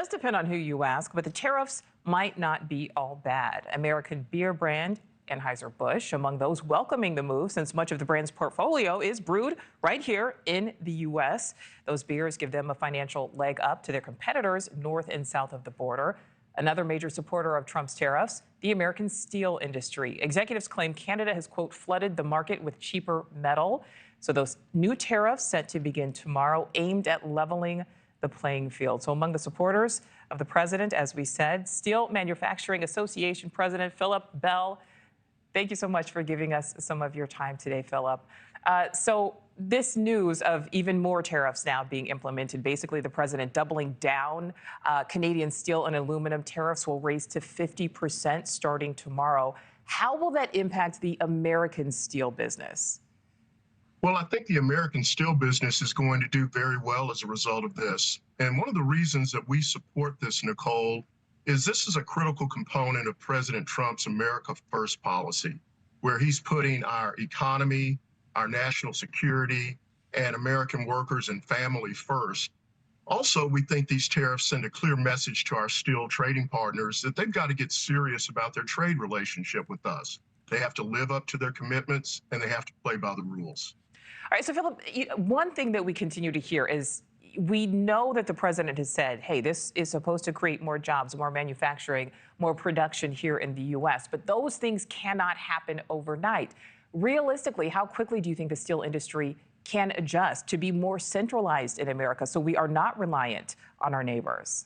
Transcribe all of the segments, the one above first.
does depend on who you ask, but the tariffs might not be all bad. American beer brand Anheuser-Busch among those welcoming the move, since much of the brand's portfolio is brewed right here in the U.S. Those beers give them a financial leg up to their competitors north and south of the border. Another major supporter of Trump's tariffs, the American steel industry. Executives claim Canada has, quote, flooded the market with cheaper metal. So those new tariffs set to begin tomorrow, aimed at leveling the playing field. So among the supporters of the president, as we said, Steel Manufacturing Association President Philip Bell. Thank you so much for giving us some of your time today, Philip. So this news of even more tariffs now being implemented, basically the president doubling down, Canadian steel and aluminum tariffs will raise to 50% starting tomorrow. How will that impact the American steel business? Well, I think the American steel business is going to do very well as a result of this. And one of the reasons that we support this, Nichole, is this is a critical component of President Trump's America First policy, where he's putting our economy, our national security, and American workers and family first. Also, we think these tariffs send a clear message to our steel trading partners that they've got to get serious about their trade relationship with us. They have to live up to their commitments, and they have to play by the rules. All right, so Philip, one thing that we continue to hear is we know that the president has said, hey, this is supposed to create more jobs, more manufacturing, more production here in the U.S., but those things cannot happen overnight. Realistically, how quickly do you think the steel industry can adjust to be more centralized in America so we are not reliant on our neighbors?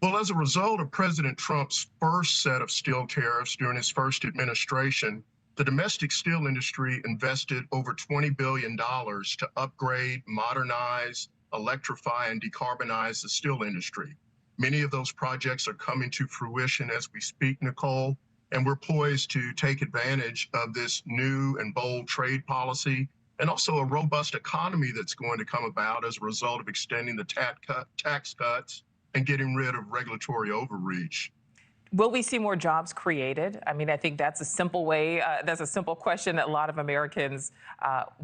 Well, as a result of President Trump's first set of steel tariffs during his first administration, the domestic steel industry invested over $20 billion to upgrade, modernize, electrify, and decarbonize the steel industry. Many of those projects are coming to fruition as we speak, Nichole, and we're poised to take advantage of this new and bold trade policy and also a robust economy that's going to come about as a result of extending the tax cuts and getting rid of regulatory overreach. Will we see more jobs created? I mean, I think that's a simple way, that's a simple question that a lot of Americans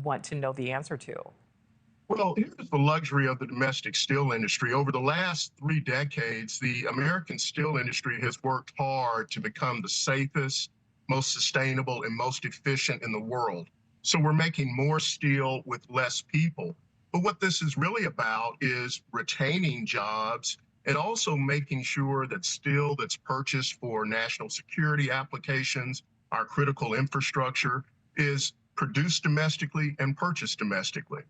want to know the answer to. Well, here's the luxury of the domestic steel industry. Over the last 3 decades, the American steel industry has worked hard to become the safest, most sustainable, and most efficient in the world. So we're making more steel with less people. But what this is really about is retaining jobs and also making sure that steel that's purchased for national security applications, our critical infrastructure, is produced domestically and purchased domestically.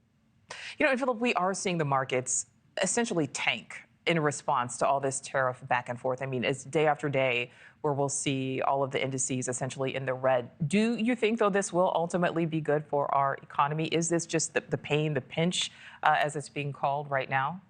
You know, and Philip, we are seeing the markets essentially tank in response to all this tariff back and forth. I mean, it's day after day where we'll see all of the indices essentially in the red. Do you think, though, this will ultimately be good for our economy? Is this just the pain, the pinch, as it's being called right now?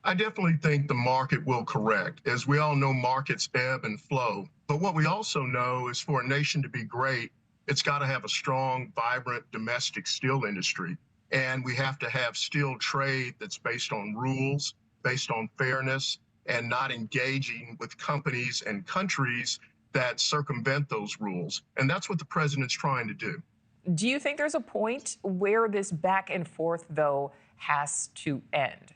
I definitely think the market will correct. As we all know, markets ebb and flow. But what we also know is for a nation to be great, it's got to have a strong, vibrant domestic steel industry. And we have to have steel trade that's based on rules, based on fairness, and not engaging with companies and countries that circumvent those rules. And that's what the president's trying to do. Do you think there's a point where this back and forth, though, has to end?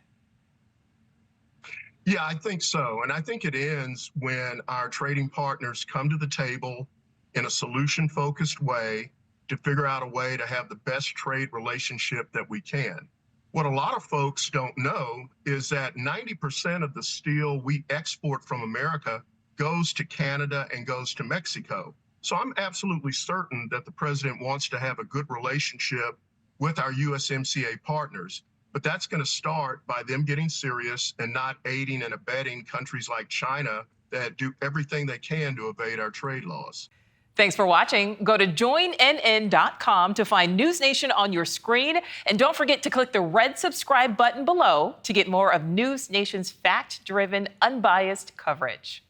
Yeah, I think so. And I think it ends when our trading partners come to the table in a solution-focused way to figure out a way to have the best trade relationship that we can. What a lot of folks don't know is that 90% of the steel we export from America goes to Canada and goes to Mexico. So I'm absolutely certain that the president wants to have a good relationship with our USMCA partners. But that's going to start by them getting serious and not aiding and abetting countries like China that do everything they can to evade our trade laws. Thanks for watching. Go to joinnn.com to find NewsNation on your screen. And don't forget to click the red subscribe button below to get more of NewsNation's fact-driven, unbiased coverage.